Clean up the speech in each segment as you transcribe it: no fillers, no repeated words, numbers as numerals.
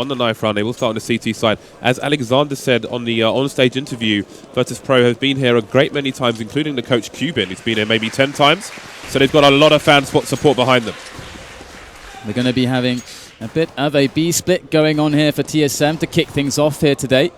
On the knife round, they will start on the CT side. As Alexander said on the on-stage interview, Vitus.pro has been here a great many times, including the coach Cuban, who's been here maybe 10 times. So they've got a lot of fan support behind them. They're going to be having a bit of a B split going on here for TSM to kick things off here today.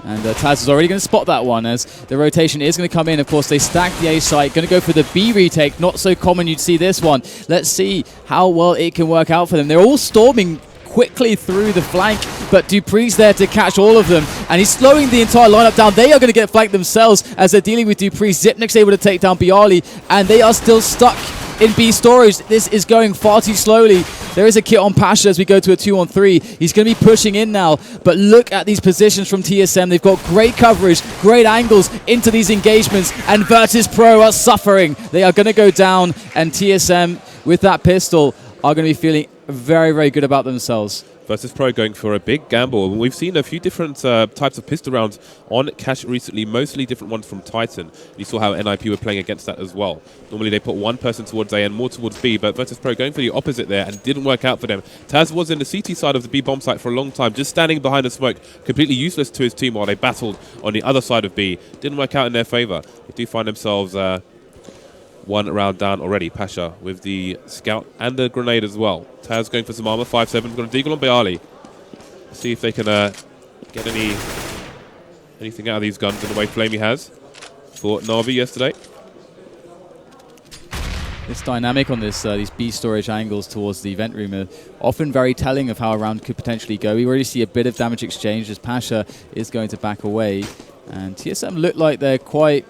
And Taz is already going to spot that one as the rotation is going to come in. Of course, they stack the A site, going to go for the B retake. Not so common you'd see this one. Let's see how well it can work out for them. They're all storming quickly through the flank, but dupree's there to catch all of them, and he's slowing the entire lineup down. They are going to get flanked themselves as they're dealing with dupree. Zipnik's able to take down Bialy, and they are still stuck in B storage. This is going far too slowly. There is a kit on Pasha as we go to a 2-on-3. He's going to be pushing in now, but look at these positions from TSM. They've got great coverage, great angles into these engagements, and Vitus.pro are suffering. They are going to go down, and TSM with that pistol are going to be feeling very, very good about themselves. Vitus.pro going for a big gamble. We've seen a few different types of pistol rounds on Cash recently, mostly different ones from Titan. You saw how NIP were playing against that as well. Normally they put one person towards A and more towards B, but Vitus.pro going for the opposite there and didn't work out for them. Taz was in the CT side of the B bomb site for a long time, just standing behind the smoke, completely useless to his team while they battled on the other side of B. Didn't work out in their favor. They do find themselves one round down already. Pasha with the scout and the grenade as well. Taz going for some armor. 5-7. Got a deagle on Bialy. See if they can get anything out of these guns in the way Flamey has for Na'Vi yesterday. This dynamic on this these B storage angles towards the event room are often very telling of how a round could potentially go. We already see a bit of damage exchange as Pasha is going to back away, and TSM look like they're quite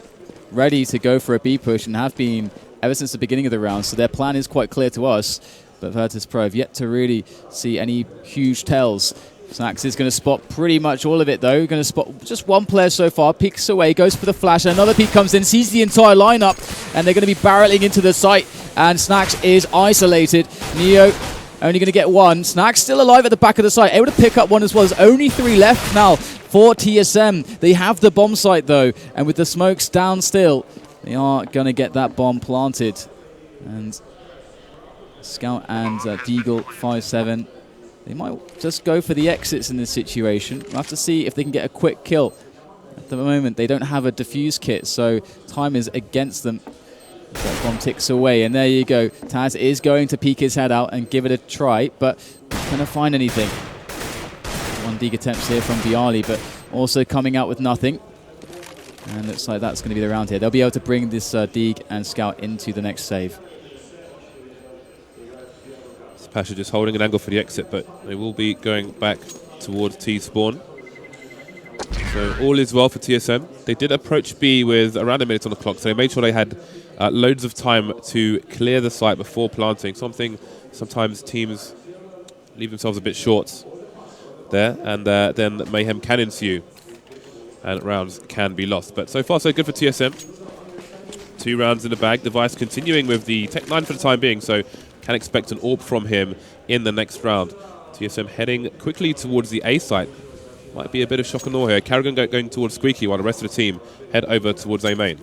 ready to go for a B push and have been ever since the beginning of the round, so their plan is quite clear to us. But Vitus.pro have yet to really see any huge tells. Snax is going to spot pretty much all of it though. Going to spot just one player so far, peeks away, goes for the flash, and another peek comes in, sees the entire lineup, and they're going to be barreling into the site, and Snax is isolated. Neo only going to get one. Snax still alive at the back of the site, able to pick up one as well. There's only 3 left now for TSM. They have the bomb site though, and with the smokes down still, they are going to get that bomb planted. And Scout and Deagle 5-7, they might just go for the exits in this situation. We'll have to see if they can get a quick kill. At the moment, they don't have a defuse kit, so time is against them. That bomb ticks away, and there you go. Taz is going to peek his head out and give it a try, but not going to find anything. One dig attempts here from Bialy, but also coming out with nothing. And looks like that's going to be the round here. They'll be able to bring this dig and Scout into the next save. Pasha just holding an angle for the exit, but they will be going back towards T spawn. So all is well for TSM. They did approach B with around a minute on the clock, so they made sure they had loads of time to clear the site before planting. Sometimes teams leave themselves a bit short there, and then mayhem can ensue and rounds can be lost. But so far so good for TSM. 2 rounds in the bag. Device continuing with the Tech 9 for the time being, so can expect an AWP from him in the next round. TSM heading quickly towards the A site. Might be a bit of shock and awe here. Carrigan going towards Squeaky while the rest of the team head over towards A main.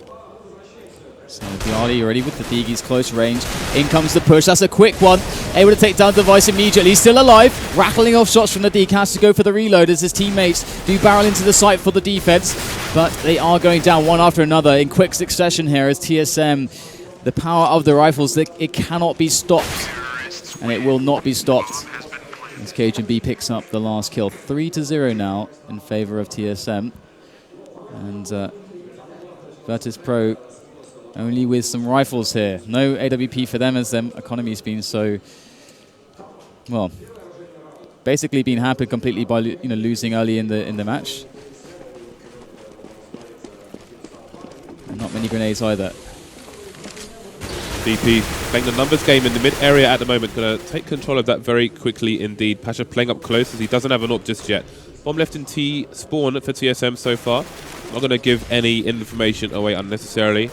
So Bialy already with the dig, he's close range. In comes the push, that's a quick one. Able to take down Device immediately, still alive. Rattling off shots from the dig, has to go for the reload as his teammates do barrel into the site for the defense. But they are going down one after another in quick succession here as TSM, the power of the rifles, it cannot be stopped. And it will not be stopped. As Cajun B picks up the last kill. 3-0 now in favor of TSM. And Vitus.pro only with some rifles here. No AWP for them as their economy's been so, well, basically been hampered completely by losing early in the match. And not many grenades either. DP playing the numbers game in the mid area at the moment. Going to take control of that very quickly indeed. Pasha playing up close as he doesn't have an AWP just yet. Bomb left in T spawn for TSM so far. Not going to give any information away unnecessarily.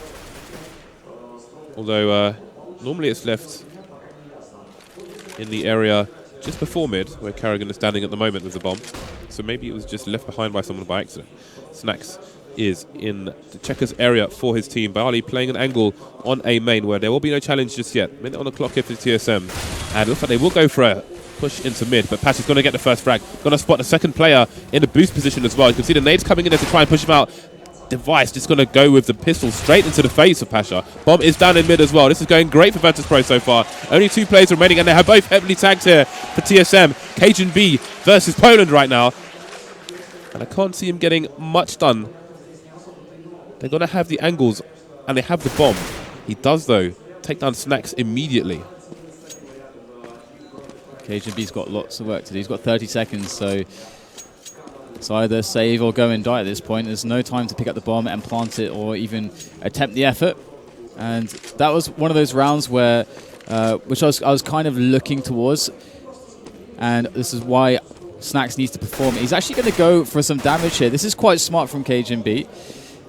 Although normally it's left in the area just before mid, where Carrigan is standing at the moment with the bomb. So maybe it was just left behind by someone by accident. Snax is in the checkers area for his team. Bialy playing an angle on A main where there will be no challenge just yet. Minute on the clock here for TSM. And it looks like they will go for a push into mid, but Pasha's going to get the first frag. Going to spot the second player in a boost position as well. You can see the nades coming in there to try and push him out. Device just going to go with the pistol straight into the face of Pasha. Bomb is down in mid as well. This is going great for Vitus.pro so far. Only 2 players remaining, and they have both heavily tagged here for TSM. Cajun B versus Poland right now. And I can't see him getting much done. They're going to have the angles, and they have the bomb. He does, though, take down Snacks immediately. Cajun B's got lots of work to do. He's got 30 seconds, so it's either save or go and die at this point. There's no time to pick up the bomb and plant it or even attempt the effort. And that was one of those rounds where, which I was kind of looking towards. And this is why Snacks needs to perform. He's actually going to go for some damage here. This is quite smart from Cajun B.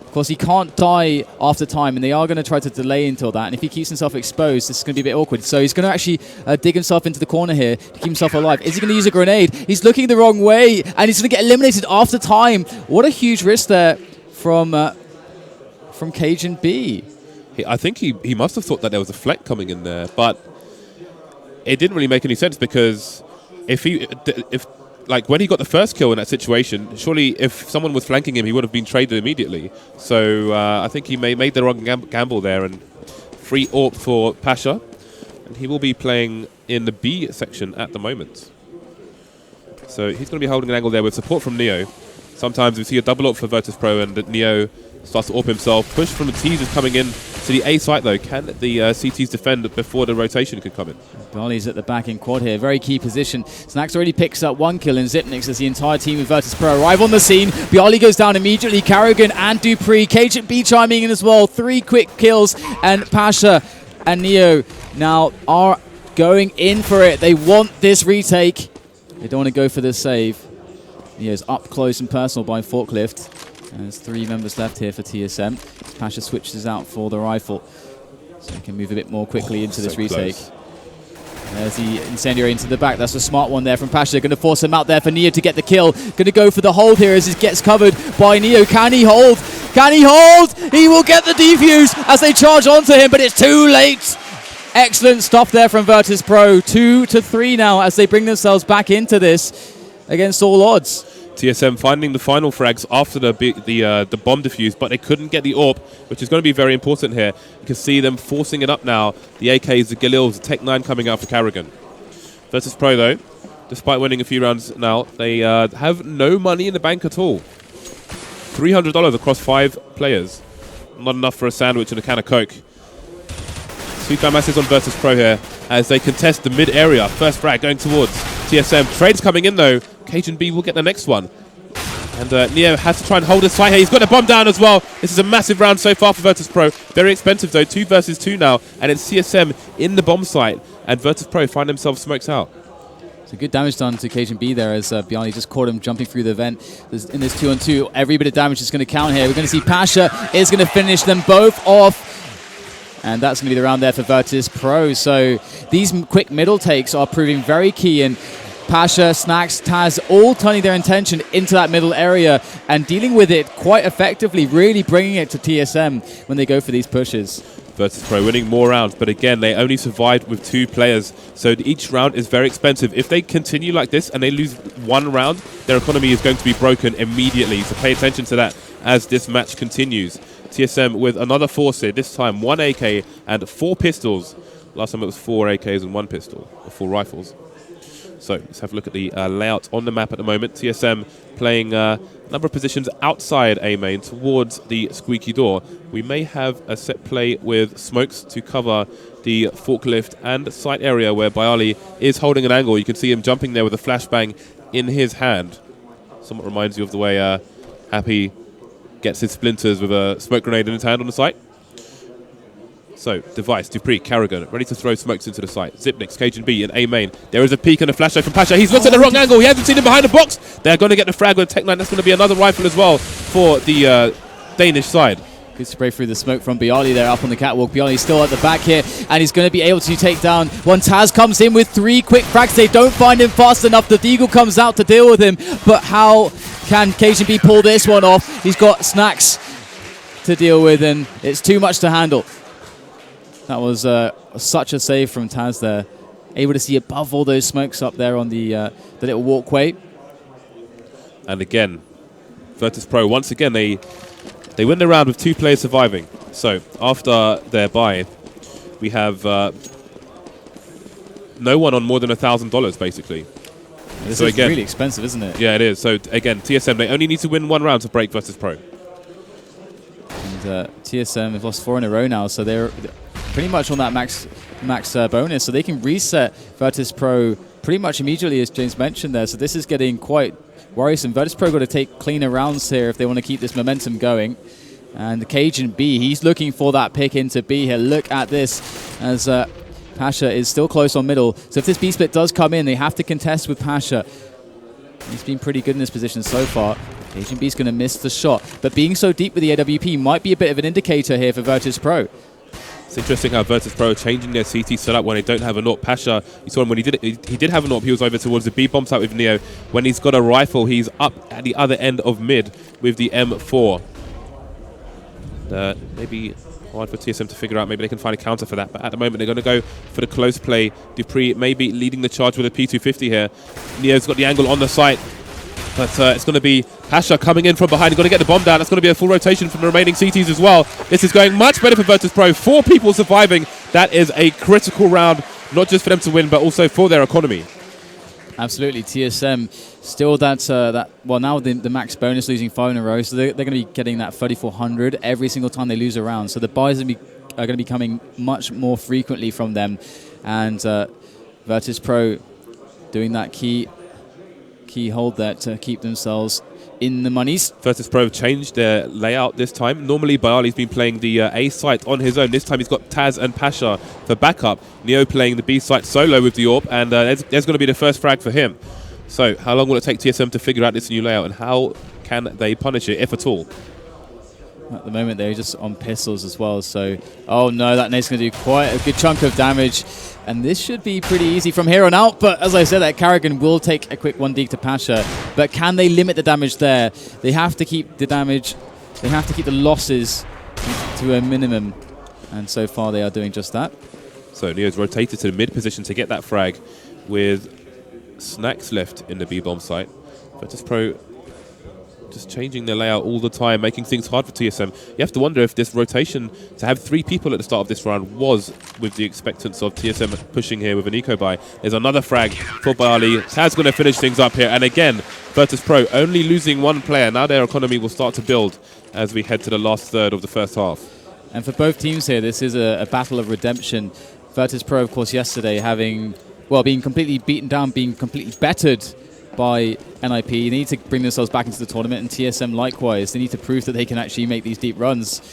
Of course, he can't die after time, and they are going to try to delay until that. And if he keeps himself exposed, this is going to be a bit awkward. So he's going to actually dig himself into the corner here to keep himself alive. Is he going to use a grenade? He's looking the wrong way, and he's going to get eliminated after time. What a huge risk there from Cajun B. I think he must have thought that there was a fleck coming in there, but it didn't really make any sense because like when he got the first kill in that situation, surely if someone was flanking him, he would have been traded immediately. So I think he made the wrong gamble there, and free AWP for Pasha, and he will be playing in the B section at the moment. So he's going to be holding an angle there with support from Neo. Sometimes we see a double AWP for Vitus.pro, and Neo starts to AWP himself. Push from the T's is coming in to the A site though. Can the CTs defend before the rotation could come in? Bialy's at the back in quad here. Very key position. Snacks already picks up 1 kill in Zipnix as the entire team of Vitus.pro arrive on the scene. Bialy goes down immediately. Karrigan and Dupree. Cajun B chiming in as well. 3 quick kills, and Pasha and Neo now are going in for it. They want this retake. They don't want to go for the save. Neo's up close and personal by Forklift. There's 3 members left here for TSM. Pasha switches out for the rifle, so he can move a bit more quickly into this retake. Close. There's the incendiary into the back. That's a smart one there from Pasha. They're going to force him out there for Neo to get the kill. Going to go for the hold here as he gets covered by Neo. Can he hold? Can he hold? He will get the defuse as they charge onto him, but it's too late. Excellent stuff there from Vitus.pro. 2-3 now as they bring themselves back into this against all odds. TSM finding the final frags after the bomb defuse, but they couldn't get the AWP, which is going to be very important here. You can see them forcing it up now. The AKs, the Galils, the Tech 9 coming out for Karrigan. Vitus.pro, though, despite winning a few rounds now, they have no money in the bank at all. $300 across 5 players. Not enough for a sandwich and a can of Coke. Sweet masses on Vitus.pro here as they contest the mid area. First frag going towards TSM. Trades coming in, though. Cajun B will get the next one. And Neo has to try and hold his side here. He's got the bomb down as well. This is a massive round so far for Vitus.pro. Very expensive, though. 2 versus 2 now. And it's TSM in the bomb site. And Vitus.pro find themselves smokes out. So good damage done to Cajun B there as Bialy just caught him jumping through the vent. In this 2-on-2, every bit of damage is going to count here. We're going to see Pasha is going to finish them both off. And that's going to be the round there for Vitus.pro. So these quick middle takes are proving very key. And Pasha, Snacks, Taz, all turning their attention into that middle area and dealing with it quite effectively, really bringing it to TSM when they go for these pushes. Vitus.pro winning more rounds, but again, they only survived with 2 players, so each round is very expensive. If they continue like this and they lose 1 round, their economy is going to be broken immediately, so pay attention to that as this match continues. TSM with another force here, this time 1 AK and 4 pistols. Last time it was 4 AKs and 1 pistol, or 4 rifles. So let's have a look at the layout on the map at the moment. TSM playing a number of positions outside A main towards the squeaky door. We may have a set play with smokes to cover the forklift and site area where Bialy is holding an angle. You can see him jumping there with a flashbang in his hand. Somewhat reminds you of the way Happy gets his splinters with a smoke grenade in his hand on the site. So, Device, Dupree, Karrigan, ready to throw smokes into the site. Zipnix, Cajun B, and A main. There is a peek and a flash from Pasha. He's looked at the wrong angle. He hasn't seen him behind the box. They're going to get the frag with Tech 9. That's going to be another rifle as well for the Danish side. Good spray through the smoke from Bialy there up on the catwalk. Bialy's still at the back here, and he's going to be able to take down when Taz comes in with 3 quick frags. They don't find him fast enough. The Deagle comes out to deal with him, but how can Cajun B pull this one off? He's got Snacks to deal with, and it's too much to handle. That was such a save from Taz there. able to see above all those smokes up there on the little walkway. And again, Vitus.pro, once again, they win the round with 2 players surviving. So after their bye, we have no one on more than $1,000, basically. This so is again, really expensive, isn't it? Yeah, it is. So again, TSM, they only need to win 1 round to break Vitus.pro. And TSM have lost 4 in a row now, so they're pretty much on that max bonus. So they can reset Vitus.pro pretty much immediately, as James mentioned there. So this is getting quite worrisome. Vitus.pro got to take cleaner rounds here if they want to keep this momentum going. And the Cajun B, he's looking for that pick into B here. Look at this as Pasha is still close on middle. So if this B split does come in, they have to contest with Pasha. He's been pretty good in this position so far. Cajun B's going to miss the shot. But being so deep with the AWP might be a bit of an indicator here for Vitus.pro. It's interesting how Vitus.pro are changing their CT setup when they don't have a AWP. Pasha, you saw him when he did have a AWP, he was over towards the B bomb site with Neo. When he's got a rifle, he's up at the other end of mid with the M4. Maybe hard for TSM to figure out. Maybe they can find a counter for that. But at the moment, they're going to go for the close play. Dupree maybe leading the charge with a P250 here. Neo's got the angle on the site. But it's going to be Pasha coming in from behind. He's got to get the bomb down. That's going to be a full rotation from the remaining CTs as well. This is going much better for Vitus.pro. 4 people surviving. That is a critical round, not just for them to win, but also for their economy. Absolutely. TSM still well, now the max bonus, losing 5 in a row, so they're going to be getting that 3,400 every single time they lose a round. So the buys are going to be coming much more frequently from them. And Vitus.pro doing that key hold there to keep themselves in the monies. Vitus.pro changed their layout this time. Normally, Bayali's been playing the A site on his own. This time, he's got Taz and Pasha for backup. Neo playing the B site solo with the AWP, and there's going to be the first frag for him. So, how long will it take TSM to figure out this new layout, and how can they punish it, if at all? At the moment, they're just on pistols as well. So, oh no, that nade's going to do quite a good chunk of damage. And this should be pretty easy from here on out. But as I said, that Carrigan will take a quick 1 dig to Pasha. But can they limit the damage there? They have to keep the damage, they have to keep the losses to a minimum. And so far, they are doing just that. So, Neo's rotated to the mid position to get that frag with Snacks left in the B-bomb site. Vitus.pro just changing their layout all the time, making things hard for TSM. You have to wonder if this rotation, to have 3 people at the start of this round, was with the expectance of TSM pushing here with an eco buy. There's another frag for Bayali. Taz going to finish things up here. And again, Vitus.pro only losing 1 player. Now their economy will start to build as we head to the last third of the first half. And for both teams here, this is a battle of redemption. Vitus.pro, of course, yesterday being completely beaten down, being completely bettered by NIP. They need to bring themselves back into the tournament, and TSM likewise. They need to prove that they can actually make these deep runs.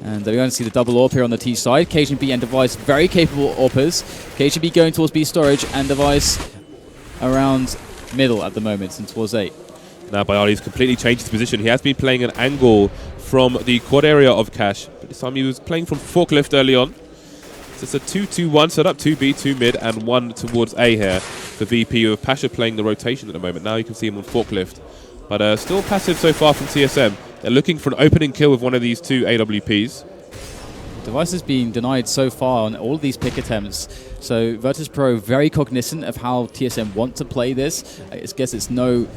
And we're going to see the double AWP here on the T side. Cajun B and Device, very capable AWPers. Cajun B going towards B storage, and Device around middle at the moment and towards 8. Now Bayali's completely changed his position. He has been playing an angle from the quad area of Cash, but this time he was playing from forklift early on. So it's a 2-2-1 setup, 2B, 2 mid, and 1 towards A here for VP, with Pasha playing the rotation at the moment. Now you can see him on forklift. But still passive so far from TSM. They're looking for an opening kill with one of these 2 AWPs. Device has been denied so far on all of these pick attempts. So Vitus.pro very cognizant of how TSM want to play this. I guess it's no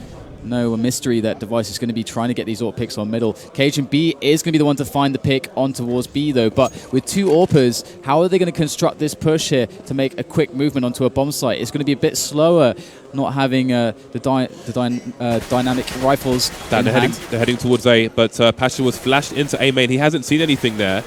mystery that Device is going to be trying to get these AWP picks on middle. Cajun B is going to be the one to find the pick on towards B though, but with 2 AWPers, how are they going to construct this push here to make a quick movement onto a bomb site? It's going to be a bit slower, not having the dynamic rifles. They're heading towards A, but Pasha was flashed into A main. He hasn't seen anything there.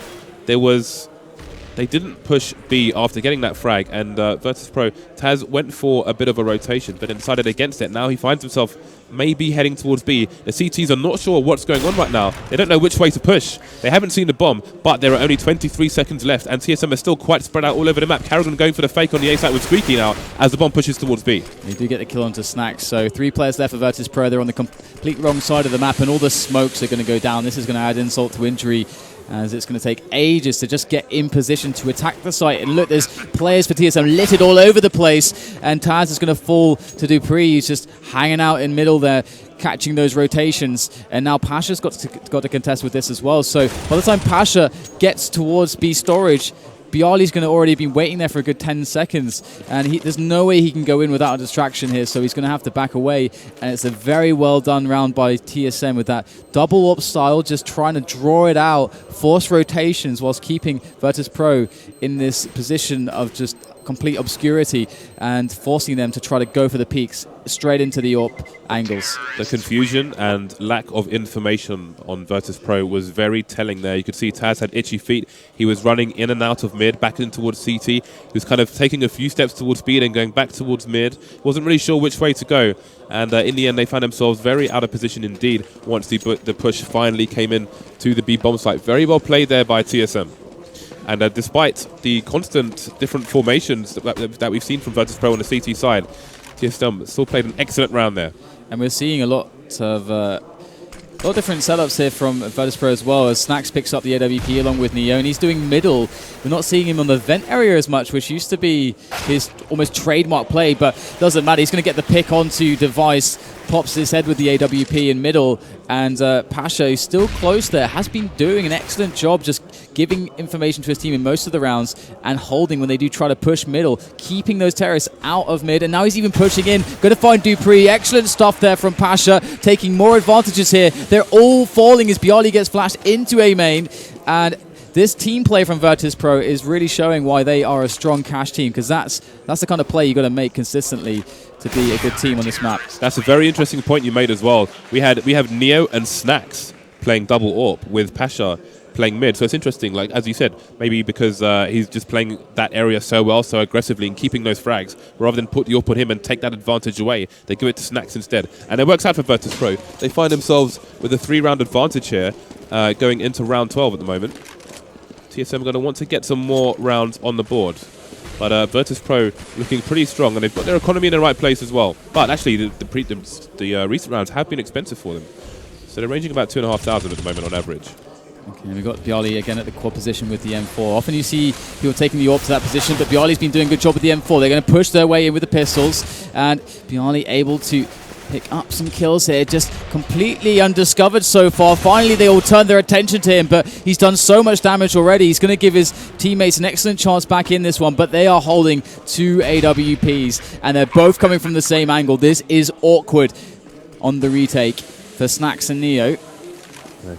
They didn't push B after getting that frag, and Vitus.pro, Taz went for a bit of a rotation, but then decided against it. Now he finds himself maybe heading towards B. The CTs are not sure what's going on right now. They don't know which way to push. They haven't seen the bomb, but there are only 23 seconds left, and TSM are still quite spread out all over the map. Carrigan going for the fake on the A side with Squeaky now as the bomb pushes towards B. They do get the kill onto Snacks, so 3 players left for Vitus.pro. They're on the complete wrong side of the map, and all the smokes are going to go down. This is going to add insult to injury, as it's going to take ages to just get in position to attack the site. And look, there's players for TSM littered all over the place, and Taz is going to fall to Dupree. He's just hanging out in middle there, catching those rotations. And now Pasha's got to contest with this as well. So by the time Pasha gets towards B storage, Bialy's going to already been waiting there for a good 10 seconds, and there's no way he can go in without a distraction here, so he's going to have to back away. And it's a very well done round by TSM with that double up style, just trying to draw it out, force rotations whilst keeping Vitus.pro in this position of just complete obscurity and forcing them to try to go for the peaks straight into the AWP angles. The confusion and lack of information on Vitus.pro was very telling there. You could see Taz had itchy feet. He was running in and out of mid, back in towards CT. He was kind of taking a few steps towards speed and going back towards mid. Wasn't really sure which way to go. And in the end, they found themselves very out of position indeed once the push finally came in to the B bomb site. Very well played there by TSM. And despite the constant different formations that we've seen from Vitus.pro on the CT side, TSM still played an excellent round there. And we're seeing a lot of different setups here from Vitus.pro as well, as Snacks picks up the AWP along with Neo, and he's doing middle. We're not seeing him on the vent area as much, which used to be his almost trademark play, but doesn't matter. He's going to get the pick onto Device, pops his head with the AWP in middle, and Pasha, who's still close there, has been doing an excellent job just giving information to his team in most of the rounds and holding when they do try to push middle, keeping those terrorists out of mid, and now he's even pushing in, going to find Dupree. Excellent stuff there from Pasha, taking more advantages here. They're all falling as Bialy gets flashed into A main, and this team play from Vitus.pro is really showing why they are a strong cash team, because that's the kind of play you got to make consistently to be a good team on this map. That's a very interesting point you made as well. We have Neo and Snacks playing double AWP with Pasha playing mid, so it's interesting, like as you said, maybe because he's just playing that area so well, so aggressively, and keeping those frags, rather than put the AWP on him and take that advantage away, they give it to Snacks instead. And it works out for Vitus.pro. They find themselves with a 3-round advantage here, going into round 12 at the moment. TSM are going to want to get some more rounds on the board. But Vitus.pro looking pretty strong, and they've got their economy in the right place as well. But actually, the recent rounds have been expensive for them. So they're ranging about 2,500 at the moment on average. Okay, we've got Bialy again at the quad position with the M4. Often you see people taking the AWP to that position, but Bialy's been doing a good job with the M4. They're going to push their way in with the pistols, and Bialy able to pick up some kills here, just completely undiscovered so far. Finally, they all turn their attention to him, but he's done so much damage already. He's going to give his teammates an excellent chance back in this one, but they are holding 2 AWPs, and they're both coming from the same angle. This is awkward on the retake for Snacks and Neo.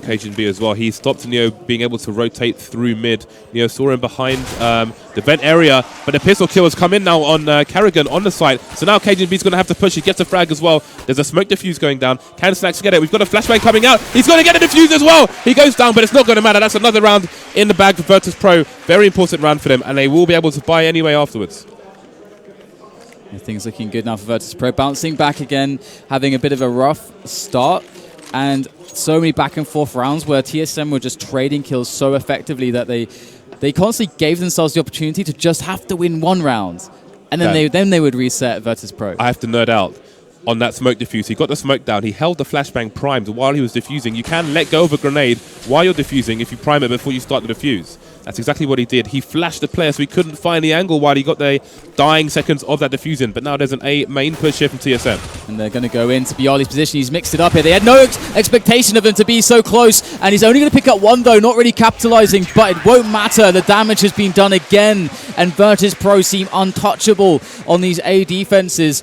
Cajun B as well. He stopped Neo being able to rotate through mid. Neo saw him behind the vent area, but the pistol kill has come in now on Carrigan on the site. So now Cajun B's going to have to push. He gets a frag as well. There's a smoke diffuse going down. Can Snacks get it? We've got a flashbang coming out. He's going to get a diffuse as well. He goes down, but it's not going to matter. That's another round in the bag for Vitus.pro. Very important round for them, and they will be able to buy anyway afterwards. Things looking good now for Vitus.pro. Bouncing back again, having a bit of a rough start, and so many back and forth rounds where TSM were just trading kills so effectively that they constantly gave themselves the opportunity to just have to win one round, and then they would reset Vitus.pro. I have to nerd out on that smoke diffuse. He got the smoke down. He held the flashbang primed while he was diffusing. You can let go of a grenade while you're diffusing if you prime it before you start the diffuse. That's exactly what he did. He flashed the player so he couldn't find the angle while he got the dying seconds of that diffusing. But now there's an A main push here from TSM. And they're going to go into Bialy's position. He's mixed it up here. They had no expectation of him to be so close. And he's only going to pick up one, though, not really capitalizing. But it won't matter. The damage has been done again. And Vitus.pro seem untouchable on these A defenses.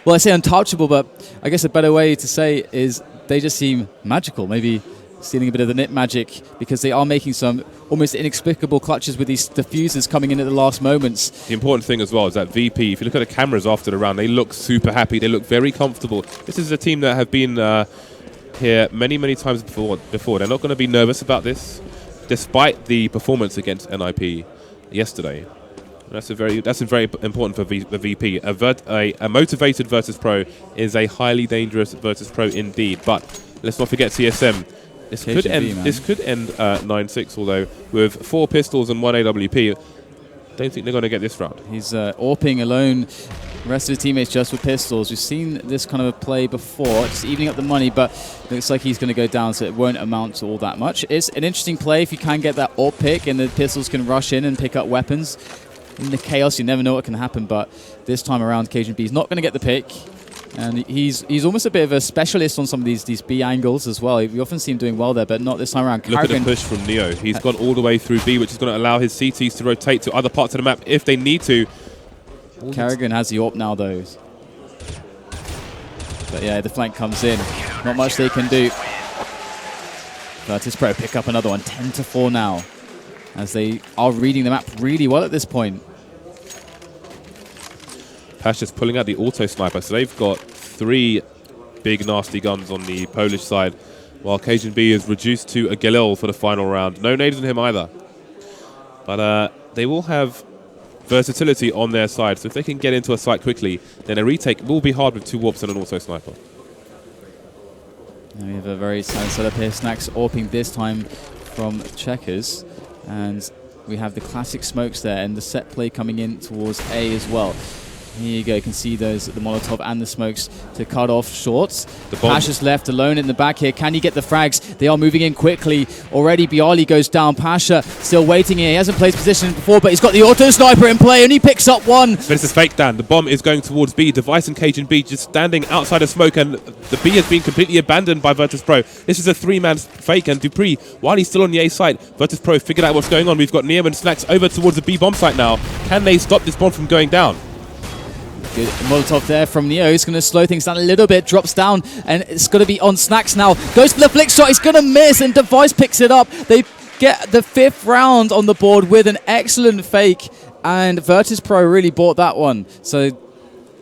Well, I say untouchable, but I guess a better way to say is they just seem magical. Maybe stealing a bit of the nit magic, because they are making some almost inexplicable clutches with these diffusers coming in at the last moments. The important thing as well is that VP, if you look at the cameras after the round, they look super happy. They look very comfortable. This is a team that have been here many times before. They're not going to be nervous about this, despite the performance against NIP yesterday. That's very important for VP. A motivated Vitus.pro is a highly dangerous Vitus.pro indeed. But let's not forget TSM. This could end 9-6, although with 4 pistols and 1 AWP, don't think they're going to get this round. He's AWPing alone. The rest of his teammates just with pistols. We've seen this kind of a play before, just evening up the money, but looks like he's going to go down, so it won't amount to all that much. It's an interesting play if you can get that AWP pick and the pistols can rush in and pick up weapons. In the chaos, you never know what can happen, but this time around, Cajun B is not going to get the pick. And he's almost a bit of a specialist on some of these B angles as well. We often see him doing well there, but not this time around. Look at the push from Neo. He's gone all the way through B, which is going to allow his CTs to rotate to other parts of the map if they need to. Karrigan has the AWP now, though. But yeah, the flank comes in. Not much they can do. Vitus.pro pick up another one. 10-4 now, as they are reading the map really well at this point. Pasha's pulling out the auto sniper, so they've got 3 big nasty guns on the Polish side, while Cajun B is reduced to a Galil for the final round. No nades on him either. But they will have versatility on their side, so if they can get into a site quickly, then a retake will be hard with 2 warps and an auto sniper. Now we have a very solid setup here. Snax AWPing this time from Checkers, and we have the classic smokes there, and the set play coming in towards A as well. Here you go, you can see those, the Molotov and the smokes to cut off shorts. Pasha's left alone in the back here. Can he get the frags? They are moving in quickly. Already Bialy goes down. Pasha still waiting here. He hasn't played position before, but he's got the auto sniper in play and he picks up one. But it's a fake down. The bomb is going towards B. Device and Cajun B just standing outside of smoke, and the B has been completely abandoned by Vitus.pro. This is a 3-man fake, and Dupree, while he's still on the A site, Vitus.pro figured out what's going on. We've got Neo and Snax over towards the B bomb site now. Can they stop this bomb from going down? Good Molotov there from Neo. He's going to slow things down a little bit. Drops down, and it's going to be on Snax now. Goes for the flick shot. He's going to miss, and Device picks it up. They get the 5th round on the board with an excellent fake, and Vitus.pro really bought that one. So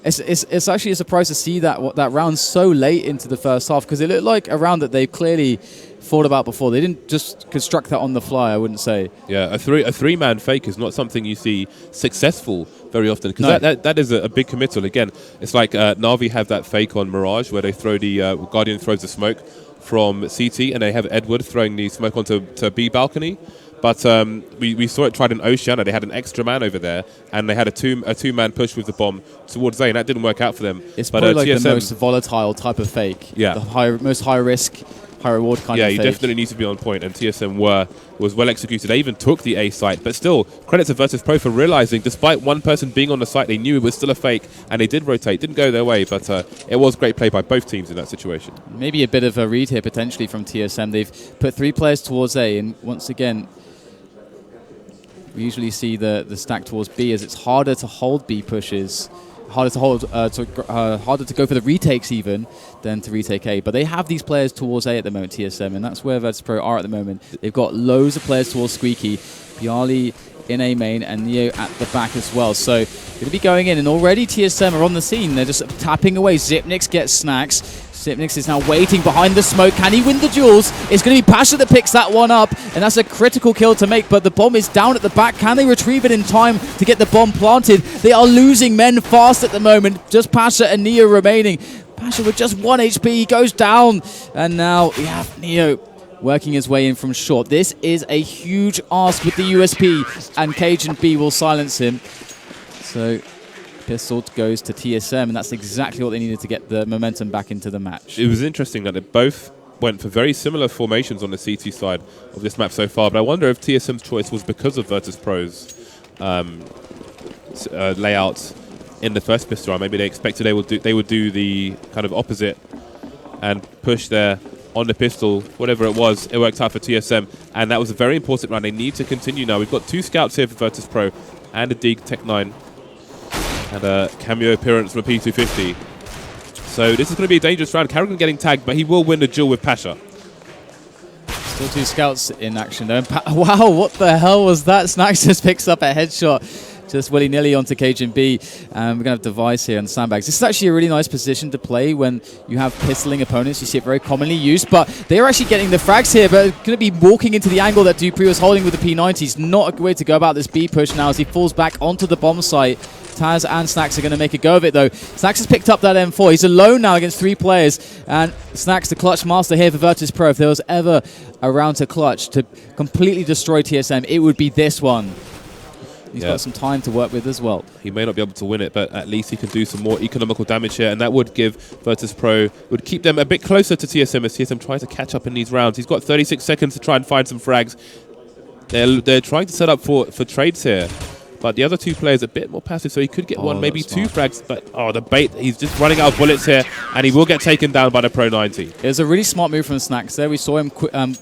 it's actually a surprise to see that round so late into the first half, because it looked like a round that they clearly thought about before. They didn't just construct that on the fly, I wouldn't say. Yeah, a three-man fake is not something you see successful very often, because that is a big committal. Again, it's like Na'Vi have that fake on Mirage where they throw the Guardian throws the smoke from CT, and they have Edward throwing the smoke onto B balcony. But we saw it tried in Oceania. They had an extra man over there, and they had a two-man push with the bomb towards A, and that didn't work out for them. It's probably like TSM, the most volatile type of fake. Yeah. The most high-risk, high-reward kind of fake. Yeah, you definitely need to be on point, and TSM was well executed. They even took the A site, but still, credit to Vitus.pro for realizing, despite one person being on the site, they knew it was still a fake, and they did rotate. Didn't go their way, but it was great play by both teams in that situation. Maybe a bit of a read here, potentially, from TSM. They've put 3 players towards A, and once again, we usually see the stack towards B as it's harder to hold B pushes, harder to hold, harder to go for the retakes even than to retake A. But they have these players towards A at the moment, TSM, and that's where Vitus.pro are at the moment. They've got loads of players towards Squeaky, Bialy in A main, and Neo at the back as well. So going to be going in, and already TSM are on the scene. They're just tapping away. Zipnix gets Snax. Zipnix is now waiting behind the smoke. Can he win the duels? It's going to be Pasha that picks that one up, and that's a critical kill to make, but the bomb is down at the back. Can they retrieve it in time to get the bomb planted? They are losing men fast at the moment. Just Pasha and Neo remaining. Pasha with just 1 HP. He goes down, and now we have Neo working his way in from short. This is a huge ask with the USP, and Cajun B will silence him. So pistol goes to TSM, and that's exactly what they needed to get the momentum back into the match. It was interesting that they both went for very similar formations on the CT side of this map so far, but I wonder if TSM's choice was because of Vitus.pro's layout in the first pistol round. Maybe they expected they would do the kind of opposite and push there on the pistol, whatever it was. It worked out for TSM, and that was a very important round. They need to continue now. We've got 2 scouts here for Vitus.pro and a Dig Tech 9. And a cameo appearance from a P250. So this is going to be a dangerous round. Karrigan getting tagged, but he will win the duel with Pasha. Still 2 scouts in action though. Wow, what the hell was that? Snax just picks up a headshot just willy-nilly onto Cajun B. We're going to have Device here on sandbags. This is actually a really nice position to play when you have pistoling opponents. You see it very commonly used, but they're actually getting the frags here, but going to be walking into the angle that Dupree was holding with the P90s. Not a good way to go about this B push now as he falls back onto the bomb site. Taz and Snax are going to make a go of it, though. Snax has picked up that M4. He's alone now against 3 players. And Snax, the clutch master here for Vitus.pro. If there was ever a round to clutch to completely destroy TSM, it would be this one. He's got some time to work with as well. He may not be able to win it, but at least he can do some more economical damage here, and that would give Vitus.pro, would keep them a bit closer to TSM as TSM tries to catch up in these rounds. He's got 36 seconds to try and find some frags. They're trying to set up for trades here. But the other two players a bit more passive, so he could get one, maybe two smart. frags. But the bait, he's just running out of bullets here, and he will get taken down by the Pro 90. It was a really smart move from Snacks there. We saw him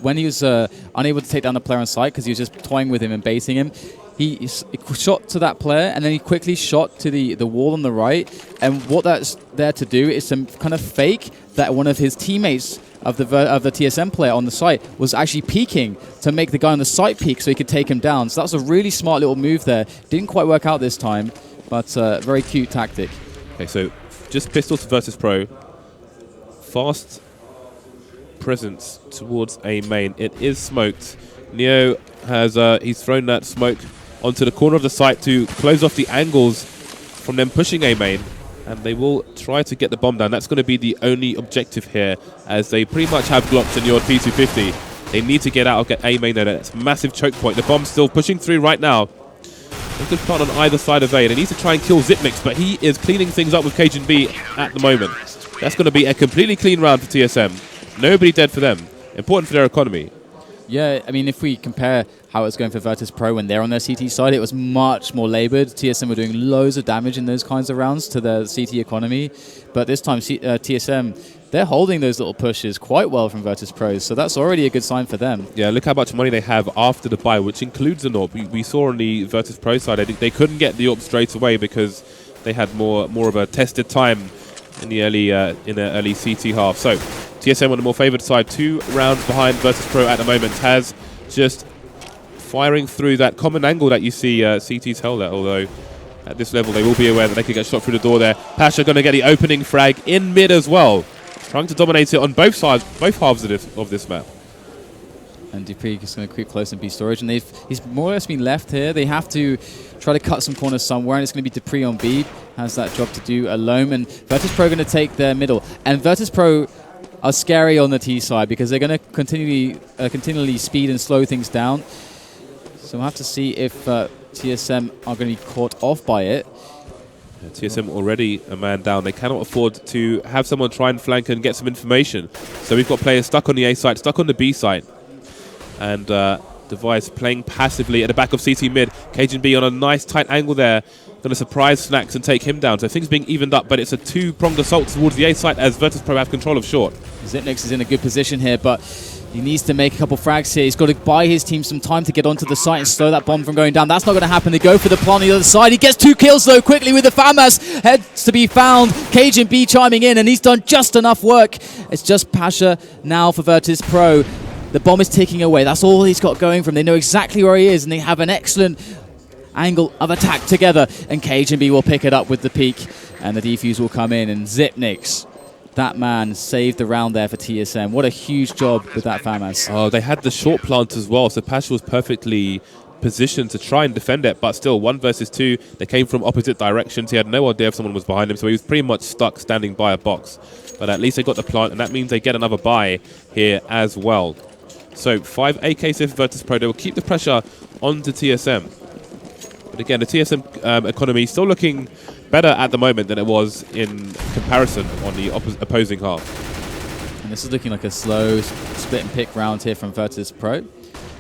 when he was unable to take down the player on site because he was just toying with him and baiting him. He shot to that player, and then he quickly shot to the wall on the right. And what that's there to do is some kind of fake that one of his teammates of the TSM player on the site was actually peeking to make the guy on the site peek so he could take him down. So that was a really smart little move there. Didn't quite work out this time, but very cute tactic. Okay, so just pistols versus Pro. Fast presence towards A main. It is smoked. Neo has he's thrown that smoke onto the corner of the site to close off the angles from them pushing A main. And they will try to get the bomb down. That's going to be the only objective here, as they pretty much have Glocks in your P250. They need to get out or get A main there. That's a massive choke point. The bomb's still pushing through right now. They could plant on either side of A. They need to try and kill Zipnix, but he is cleaning things up with Cajun B at the moment. That's going to be a completely clean round for TSM. Nobody dead for them. Important for their economy. Yeah, I mean, if we compare how it's going for Vitus.pro when they're on their CT side, it was much more laboured. TSM were doing loads of damage in those kinds of rounds to their CT economy. But this time, TSM, they're holding those little pushes quite well from Vitus.pro, so that's already a good sign for them. Yeah, look how much money they have after the buy, which includes an AWP. We saw on the Vitus.pro side, they couldn't get the AWP straight away because they had more of a tested time in the early CT half. So TSM on the more favoured side, 2 rounds behind Vitus.pro at the moment. Taz just firing through that common angle that you see CT's held at, although at this level they will be aware that they could get shot through the door there. Pasha going to get the opening frag in mid as well, trying to dominate it on both sides, both halves of this map. And Dupree is going to creep close and B storage, and he's more or less been left here. They have to try to cut some corners somewhere, and it's going to be Dupree on B. Has that job to do alone, and Vitus.pro going to take their middle. And Vitus.pro are scary on the T side because they're going to continually speed and slow things down. So we'll have to see if TSM are going to be caught off by it. Yeah, TSM already a man down. They cannot afford to have someone try and flank and get some information. So we've got players stuck on the A side, stuck on the B side. And Device playing passively at the back of CT mid. Cajun B on a nice tight angle there. Going to surprise Snacks and take him down. So things being evened up, but it's a 2-pronged assault towards the A site as Vitus.pro have control of short. Zipnix is in a good position here, but he needs to make a couple frags here. He's got to buy his team some time to get onto the site and slow that bomb from going down. That's not going to happen. They go for the plant on the other side. He gets 2 kills, though, quickly with the FAMAS. Heads to be found. Cajun B chiming in, and he's done just enough work. It's just Pasha now for Vitus.pro. The bomb is ticking away. That's all he's got going for him. They know exactly where he is, and they have an excellent angle of attack together. And Cajun B will pick it up with the peak, and the defuse will come in, and Zipnix, that man, saved the round there for TSM. What a huge job with that FAMAS. Oh, they had the short plant as well, so Pasha was perfectly positioned to try and defend it, but still 1 versus 2. They came from opposite directions. He had no idea if someone was behind him, so he was pretty much stuck standing by a box. But at least they got the plant, and that means they get another buy here as well. So 5 AK safe Vitus.pro. They will keep the pressure onto TSM. But again, the TSM economy still looking better at the moment than it was in comparison on the opposing half. And this is looking like a slow split and pick round here from Vitus.pro.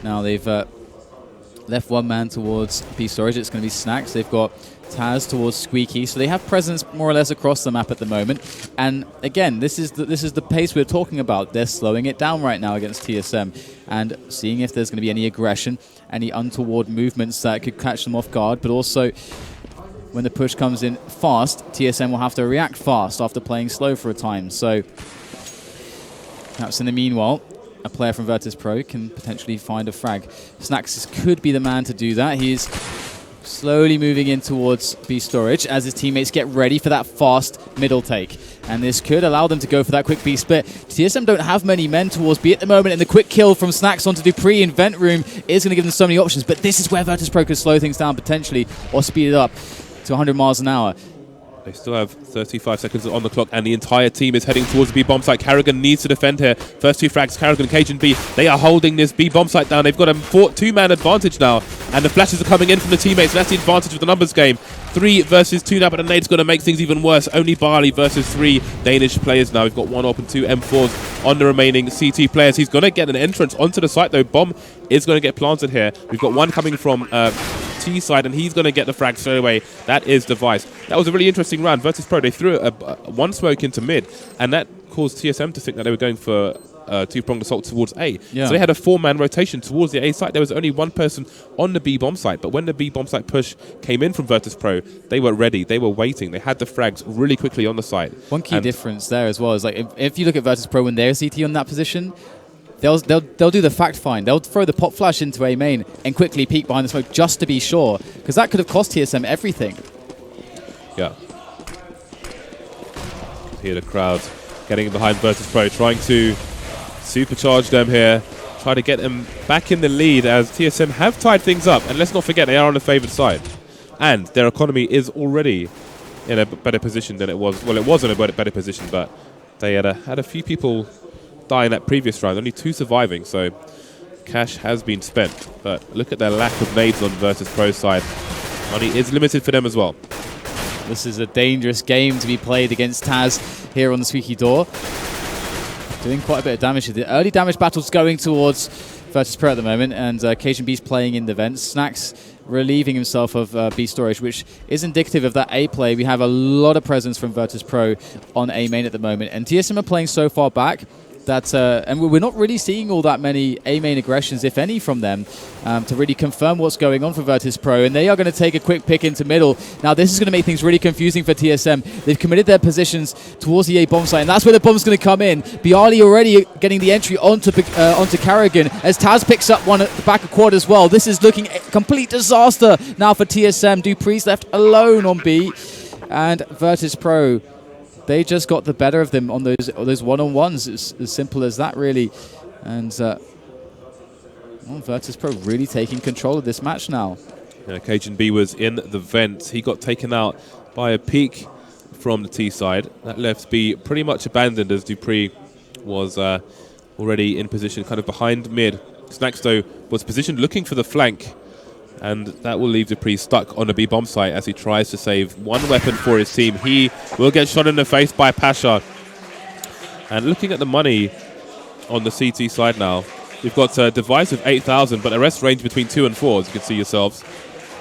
Now they've left 1 man towards B storage. It's going to be Snacks. They've got Taz towards Squeaky, so they have presence more or less across the map at the moment. And again, this is the pace we're talking about. They're slowing it down right now against TSM and seeing if there's going to be any aggression, any untoward movements that could catch them off guard. But also, when the push comes in fast, TSM will have to react fast after playing slow for a time. So perhaps in the meanwhile, a player from Vitus.pro can potentially find a frag. Snacks could be the man to do that. He's slowly moving in towards B storage as his teammates get ready for that fast middle take. And this could allow them to go for that quick B split. TSM don't have many men towards B at the moment, and the quick kill from Snacks onto Dupree in Vent Room is going to give them so many options. But this is where Vitus.pro could slow things down potentially or speed it up to 100 miles an hour. They still have 35 seconds on the clock, and the entire team is heading towards the B bomb site. Karrigan needs to defend here. First 2 frags, Karrigan, Cajun B. They are holding this B bomb site down. They've got a 2-man advantage now, and the flashes are coming in from the teammates. That's the advantage of the numbers game. 3 versus 2 now, but the nade's going to make things even worse. Only Barley versus 3 Danish players now. We've got 1 AWP and 2 M4s on the remaining CT players. He's going to get an entrance onto the site, though. Bomb is going to get planted here. We've got 1 coming from T side, and he's going to get the frag straight away. That is Device. That was a really interesting round. Vitus.pro, they threw one smoke into mid, and that caused TSM to think that they were going for two-pronged assault towards A. Yeah. So they had a 4-man rotation towards the A site. There was only one person on the B bomb site, but when the B bomb site push came in from Vitus.pro, they were ready. They were waiting. They had the frags really quickly on the site. One key difference there as well is like if you look at Vitus.pro when they're CT on that position, they'll do the fact find. They'll throw the pop flash into A main and quickly peek behind the smoke just to be sure, because that could have cost TSM everything. Yeah. Hear the crowd getting behind Vitus.pro, trying to supercharge them here, try to get them back in the lead as TSM have tied things up. And let's not forget, they are on the favoured side. And their economy is already in a better position than it was. Well, it was in a better position, but they had a few people die in that previous round, only 2 surviving, so cash has been spent. But look at their lack of nades on Vitus.pro side. Money is limited for them as well. This is a dangerous game to be played against Taz here on the Squeaky Door. Doing quite a bit of damage. The early damage battle's going towards Vitus.pro at the moment, and Cajun B's playing in the vents. Snacks relieving himself of B storage, which is indicative of that A play. We have a lot of presence from Vitus.pro on A main at the moment, and TSM are playing so far back that, and we're not really seeing all that many A main aggressions, if any, from them to really confirm what's going on for Vitus.pro. And they are going to take a quick pick into middle. Now, this is going to make things really confusing for TSM. They've committed their positions towards the A bomb site, and that's where the bomb's going to come in. Bialy already getting the entry onto Carrigan as Taz picks up one at the back of quad as well. This is looking a complete disaster now for TSM. Dupree's left alone on B, and Vitus.pro, they just got the better of them on those one-on-ones. It's as simple as that, really. And Vitus.pro really taking control of this match now. Yeah, Cajun B was in the vent. He got taken out by a peek from the T side. That left B pretty much abandoned as Dupree was already in position kind of behind mid. Snacks, though, was positioned looking for the flank, and that will leave Dupree stuck on the B bomb site as he tries to save one weapon for his team. He will get shot in the face by Pasha. And looking at the money on the CT side now, we've got a device of 8,000, but the rest range between 2 and 4, as you can see yourselves.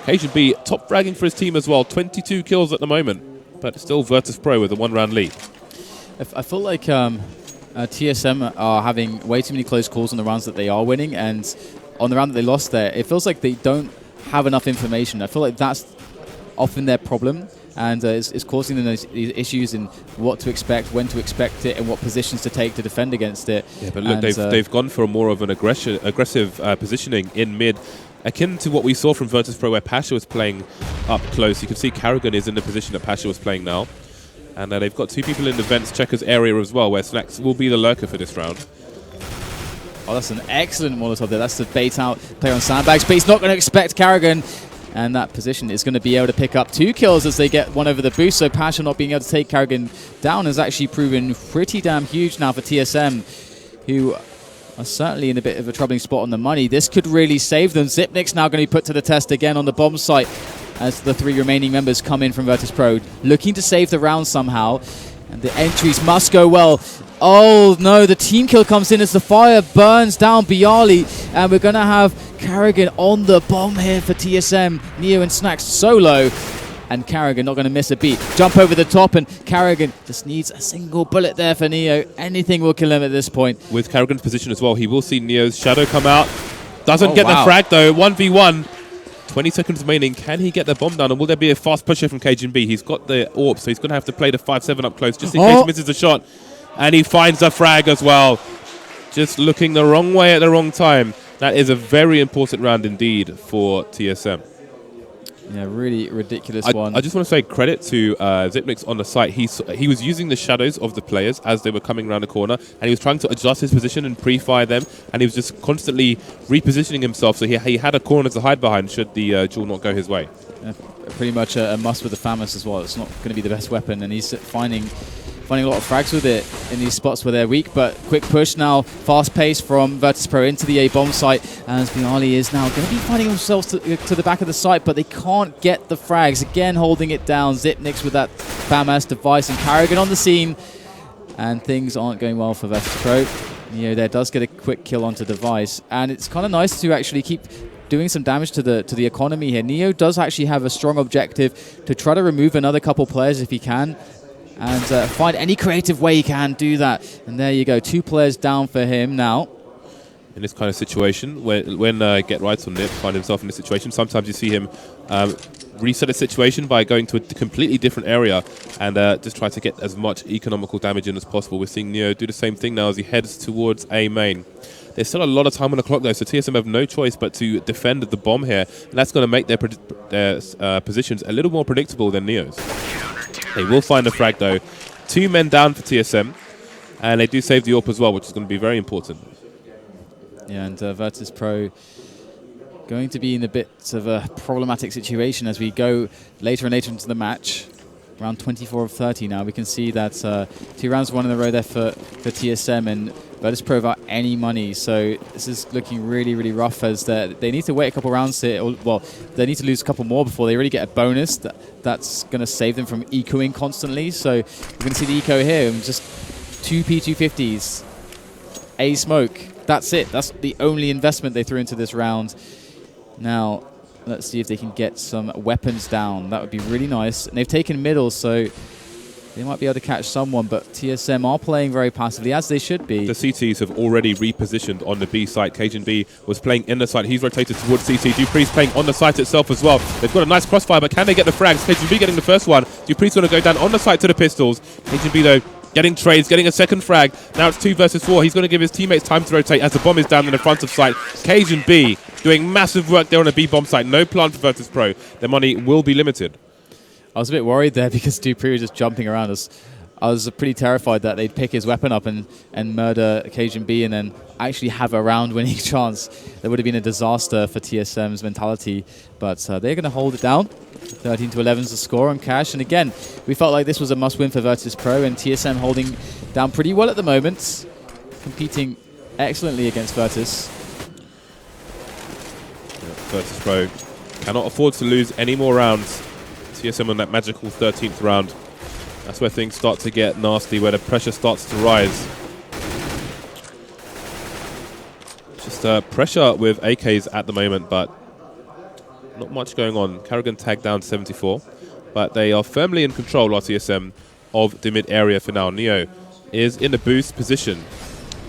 Cajun B top fragging for his team as well, 22 kills at the moment, but still Vitus.pro with a 1-round lead. I feel like TSM are having way too many close calls on the rounds that they are winning, and on the round that they lost there, it feels like they don't have enough information. I feel like that's often their problem, and it's causing them these issues in what to expect, when to expect it, and what positions to take to defend against it. Yeah, but look, they've gone for more of an aggressive positioning in mid, akin to what we saw from Vitus.pro, where Pasha was playing up close. You can see Carrigan is in the position that Pasha was playing now, and they've got 2 people in the vents checkers area as well, where Snacks will be the lurker for this round. Oh, that's an excellent Molotov there. That's the bait out player on sandbags, but he's not going to expect Carrigan. And that position is going to be able to pick up 2 kills as they get one over the boost. So Pasha not being able to take Carrigan down has actually proven pretty damn huge now for TSM, who are certainly in a bit of a troubling spot on the money. This could really save them. Zipnik's now going to be put to the test again on the bomb site as the 3 remaining members come in from Vitus.pro, looking to save the round somehow. And the entries must go well. Oh no, the team kill comes in as the fire burns down Bialy, and we're going to have Carrigan on the bomb here for TSM. Neo and Snacks solo, and Carrigan not going to miss a beat. Jump over the top, and Carrigan just needs a single bullet there for Neo. Anything will kill him at this point. With Carrigan's position as well, he will see Neo's shadow come out. Doesn't get the frag though, 1v1. 20 seconds remaining. Can he get the bomb down, and will there be a fast pusher from Cajun B? He's got the AWP, so he's going to have to play the 5-7 up close just in case he misses a shot. And he finds a frag as well. Just looking the wrong way at the wrong time. That is a very important round indeed for TSM. Yeah, really ridiculous one. I just want to say credit to Zipnik's on the site. He was using the shadows of the players as they were coming around the corner, and he was trying to adjust his position and pre-fire them, and he was just constantly repositioning himself, so he had a corner to hide behind should the duel not go his way. Yeah, pretty much a must with the FAMAS as well. It's not going to be the best weapon, and he's finding a lot of frags with it in these spots where they're weak. But quick push now, fast pace from Vitus.pro into the A bomb site, as Bialy is now going to be finding themselves to the back of the site, but they can't get the frags. Again, holding it down. Zipnik's with that FAMAS device, and Carrigan on the scene, and things aren't going well for Vitus.pro. Neo there does get a quick kill onto device, and it's kind of nice to actually keep doing some damage to the economy here. Neo does actually have a strong objective to try to remove another couple players if he can, and find any creative way he can do that. And there you go, 2 players down for him now. In this kind of situation, when Get Right on Nip find himself in this situation, sometimes you see him reset a situation by going to a completely different area and just try to get as much economical damage in as possible. We're seeing Neo do the same thing now as he heads towards A main. There's still a lot of time on the clock though, so TSM have no choice but to defend the bomb here, and that's going to make their positions a little more predictable than Neo's. They will find the frag though. 2 men down for TSM, and they do save the AWP as well, which is going to be very important. Yeah, and Vitus.pro going to be in a bit of a problematic situation as we go later and later into the match. Round 24 of 30 now. We can see that 2 rounds won in a row there for TSM, and Vitus.pro without any money. So this is looking really, really rough as they need to wait a couple rounds here. Well, they need to lose a couple more before they really get a bonus. That's going to save them from ecoing constantly. So we're going to see the eco here. And just 2 P250s, a smoke. That's it. That's the only investment they threw into this round. Now, let's see if they can get some weapons down. That would be really nice. And they've taken middle, so they might be able to catch someone, but TSM are playing very passively, as they should be. The CTs have already repositioned on the B site. Cajun B was playing in the site. He's rotated towards CT. Dupree's playing on the site itself as well. They've got a nice crossfire, but can they get the frags? Cajun B getting the first one. Dupree's going to go down on the site to the pistols. Cajun B, though, getting trades, getting a second frag. Now it's 2 versus 4. He's going to give his teammates time to rotate as the bomb is down in the front of site. Cajun B doing massive work there on a B bomb site. No plan for Vitus.pro. Their money will be limited. I was a bit worried there because Dupree was just jumping around us. I was pretty terrified that they'd pick his weapon up and murder Cajun B and then actually have a round-winning chance. That would have been a disaster for TSM's mentality, but they're going to hold it down. 13-11 is the score on Cash, and again, we felt like this was a must-win for Vitus.pro, and TSM holding down pretty well at the moment, competing excellently against Vitus. Vitus.pro cannot afford to lose any more rounds. TSM on that magical 13th round. That's where things start to get nasty, where the pressure starts to rise. Just pressure with AKs at the moment, but not much going on. Karrigan tagged down 74, but they are firmly in control, TSM, of the mid area for now. Neo is in the boost position,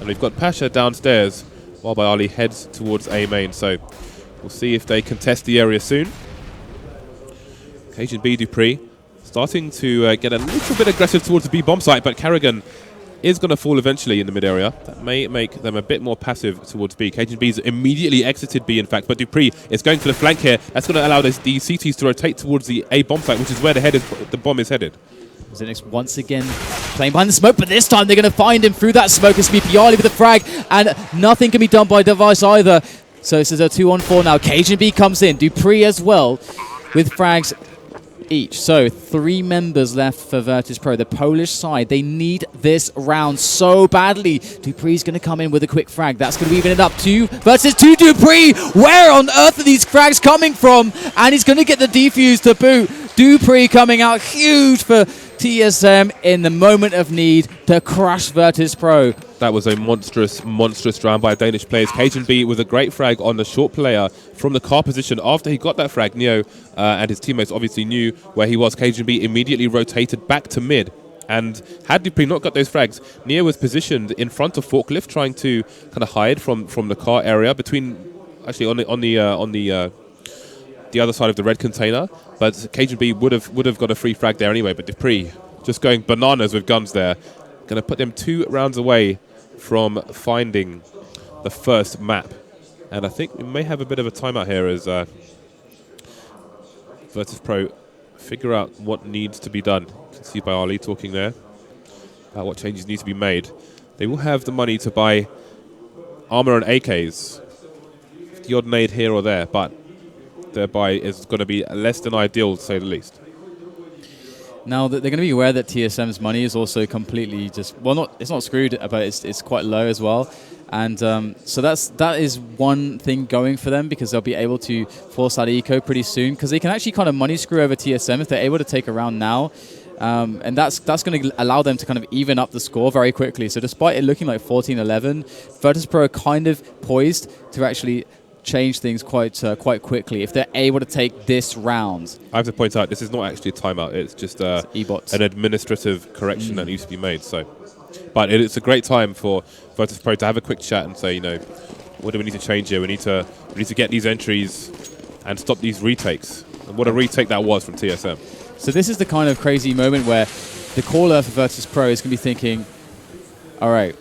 and we've got Pasha downstairs, while Bayali heads towards A main. So we'll see if they contest the area soon. Cajun B Dupree starting to get a little bit aggressive towards the B bomb site, but Karrigan is going to fall eventually in the mid area. That may make them a bit more passive towards B. Cajun B's immediately exited B, in fact, but Dupree is going for the flank here. That's going to allow the CTs to rotate towards the A bomb site, which is where the bomb is headed. Zenix once again playing behind the smoke, but this time they're going to find him through that smoke. It's Piali with the frag, and nothing can be done by Device either. So this is a 2-on-4 now. Cajun B comes in, Dupree as well, with frags each. So 3 members left for Vitus.pro. The Polish side, they need this round so badly. Dupree's going to come in with a quick frag. That's going to even it up 2 versus 2 Dupree. Where on earth are these frags coming from? And he's going to get the defuse to boot. Dupree coming out huge for TSM in the moment of need to crush Vitus.pro. That was a monstrous round by Danish players. Cajun B with a great frag on the short player from the car position. After he got that frag, Neo and his teammates obviously knew where he was. Cajun B immediately rotated back to mid. And had Dupree not got those frags, Neo was positioned in front of Forklift, trying to kind of hide from the car area between, actually on the other side of the red container. But Cajun B would have got a free frag there anyway. But Dupree just going bananas with guns there. Going to put them 2 rounds away from finding the first map. And I think we may have a bit of a timeout here as Vitus.pro figure out what needs to be done. You can see by Ali talking there about what changes need to be made. They will have the money to buy armor and AKs, the odd nade here or there, but their buy is going to be less than ideal, to say the least. Now, they're going to be aware that TSM's money is also completely just, well, it's not screwed, but it's quite low as well. And so that is one thing going for them, because they'll be able to force that eco pretty soon, because they can actually kind of money screw over TSM if they're able to take a round now. And that's going to allow them to kind of even up the score very quickly. So despite it looking like 14-11, Vitus.pro are kind of poised to actually change things quite quickly if they're able to take this round. I have to point out, this is not actually a timeout. It's just an administrative correction that needs to be made. So, but it's a great time for Vitus.pro to have a quick chat and say, you know, what do we need to change here? We need to get these entries and stop these retakes. And what a retake that was from TSM. So this is the kind of crazy moment where the caller for Vitus.pro is going to be thinking, all right,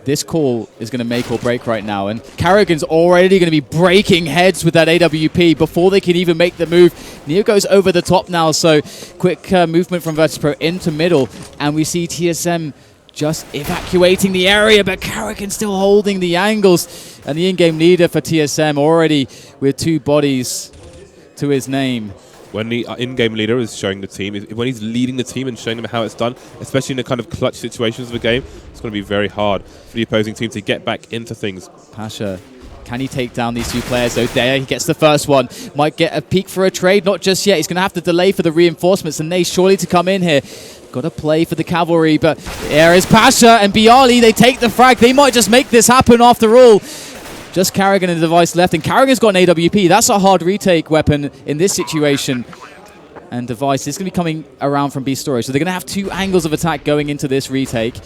this call is going to make or break right now. And Karrigan's already going to be breaking heads with that AWP before they can even make the move. Neo goes over the top now, so quick movement from Vitus.pro into middle. And we see TSM just evacuating the area, but Karrigan still holding the angles. And the in-game leader for TSM already with 2 bodies to his name. When the in-game leader is showing the team, when he's leading the team and showing them how it's done, especially in the kind of clutch situations of the game, it's going to be very hard for the opposing team to get back into things. Pasha, can he take down these 2 players? So there he gets the first one. Might get a peek for a trade, not just yet. He's going to have to delay for the reinforcements, and they surely to come in here. Got to play for the cavalry, but there is Pasha and Bialy. They take the frag. They might just make this happen after all. Just Karrigan and the device left, and Karrigan's got an AWP. That's a hard retake weapon in this situation. And device is going to be coming around from B storage. So they're going to have 2 angles of attack going into this retake,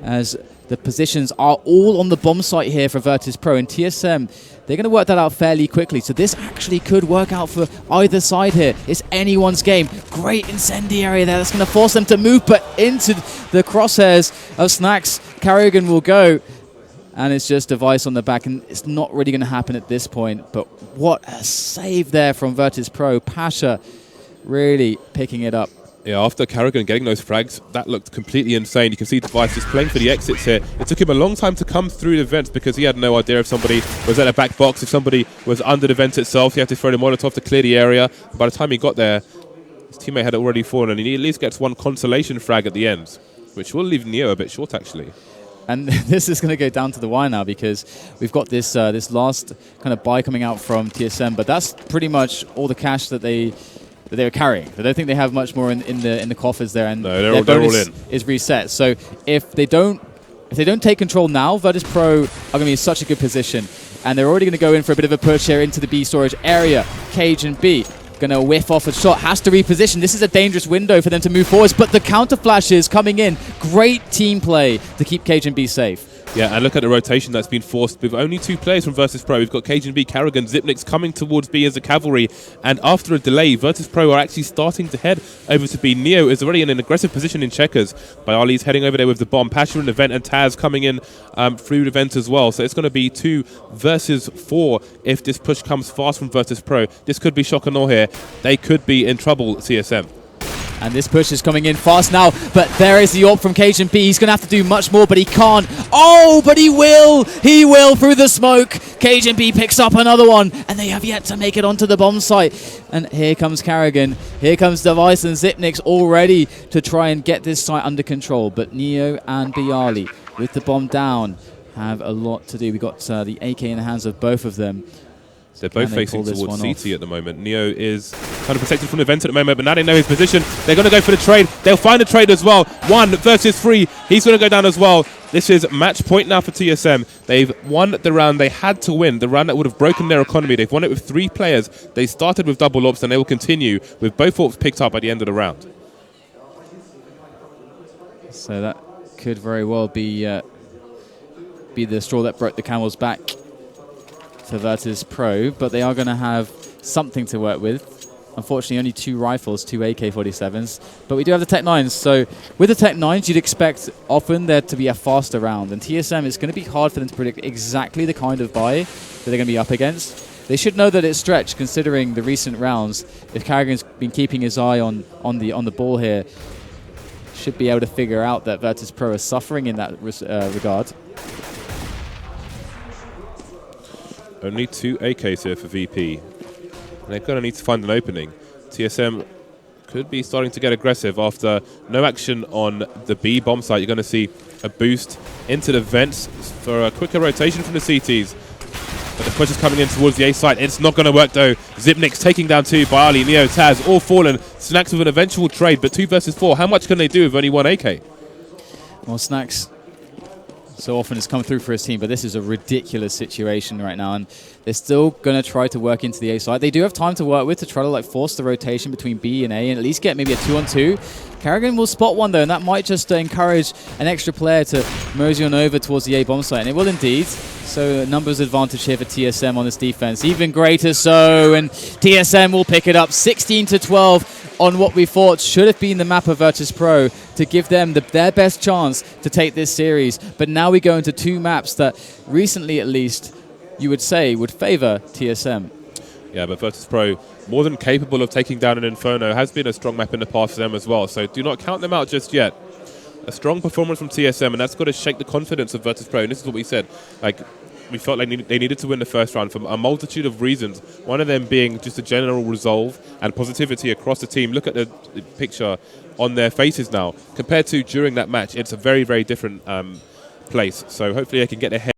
as the positions are all on the bomb site here for Vitus.pro. And TSM, they're going to work that out fairly quickly. So this actually could work out for either side here. It's anyone's game. Great incendiary there. That's going to force them to move, but into the crosshairs of Snacks, Karrigan will go. And it's just device on the back, and it's not really going to happen at this point. But what a save there from Vitus.pro. Pasha really picking it up. Yeah, after Karrigan getting those frags, that looked completely insane. You can see Device just playing for the exits here. It took him a long time to come through the vents because he had no idea if somebody was at a back box, if somebody was under the vent itself. He had to throw the Molotov to clear the area. By the time he got there, his teammate had already fallen, and he at least gets one consolation frag at the end, which will leave Neo a bit short, actually. And this is going to go down to the wire now, because we've got this this last kind of buy coming out from TSM, but that's pretty much all the cash that they were carrying. I don't think they have much more in the coffers there, and no, their bonus all in. Is reset. So if they don't take control now, Vitus.pro are going to be in such a good position, and they're already going to go in for a bit of a push here into the B storage area. Cage and B going to whiff off a shot, has to reposition. This is a dangerous window for them to move forwards, but the counter flashes coming in. Great team play to keep Cage and B safe. Yeah, and look at the rotation that's been forced with only 2 players from Vitus.pro. We've got Cage and B, Karrigan, Zipnix coming towards B as a cavalry, and after a delay, Vitus.pro are actually starting to head over to B. Neo is already in an aggressive position in checkers. Bialy's heading over there with the bomb. Pasha in the vent, and Taz coming in through the vent as well. So it's going to be 2 versus 4 if this push comes fast from Vitus.pro. This could be shock and awe here. They could be in trouble, CSM. And this push is coming in fast now, but there is the AWP from Cage and B. He's going to have to do much more, but he can't. Oh, but he will! He will through the smoke. Cage and B picks up another one, and they have yet to make it onto the bomb site. And here comes Karrigan. Here comes Device and Zipnix all ready to try and get this site under control. But Neo and Bialy, with the bomb down, have a lot to do. We got the AK in the hands of both of them. They're both facing towards CT at the moment. Neo is kind of protected from the vent at the moment, but now they know his position. They're going to go for the trade. They'll find a trade as well. 1 versus 3. He's going to go down as well. This is match point now for TSM. They've won the round they had to win, the round that would have broken their economy. They've won it with 3 players. They started with double AWPs, and they will continue with both AWPs picked up at the end of the round. So that could very well be the straw that broke the camel's back for Vitus.pro, but they are going to have something to work with. Unfortunately, only 2 rifles, 2 AK-47s, but we do have the Tech 9s. So with the Tech 9s, you'd expect often there to be a faster round, and TSM, it's going to be hard for them to predict exactly the kind of buy that they're going to be up against. They should know that it's stretched, considering the recent rounds. If Karrigan's been keeping his eye on the ball here, should be able to figure out that Vitus.pro is suffering in that regard. Only 2 AKs here for VP. And they're going to need to find an opening. TSM could be starting to get aggressive after no action on the B bomb site. You're going to see a boost into the vents for a quicker rotation from the CTs. But the push is coming in towards the A site. It's not going to work though. Zipnix taking down 2. Bialy, Neo, Taz, all fallen. Snacks with an eventual trade, but 2 versus 4. How much can they do with only 1 AK? Well, Snacks so often has come through for his team, but this is a ridiculous situation right now, and they're still going to try to work into the A side. They do have time to work with to try to like force the rotation between B and A and at least get maybe a 2-on-2. Karrigan will spot one though, and that might just encourage an extra player to mosey on over towards the A bomb site, and it will indeed. So a numbers advantage here for TSM on this defense, even greater so, and TSM will pick it up 16-12 on what we thought should have been the map of Vitus.pro to give them their best chance to take this series. But now we go into two maps that recently at least you would say would favor TSM. Yeah, but Vitus.pro, more than capable of taking down an Inferno, has been a strong map in the past for them as well. So do not count them out just yet. A strong performance from TSM, and that's got to shake the confidence of Vitus.pro. And this is what we said. Like, we felt like they needed to win the first round for a multitude of reasons. One of them being just a general resolve and positivity across the team. Look at the picture on their faces now. Compared to during that match, it's a very, very different place. So hopefully they can get their head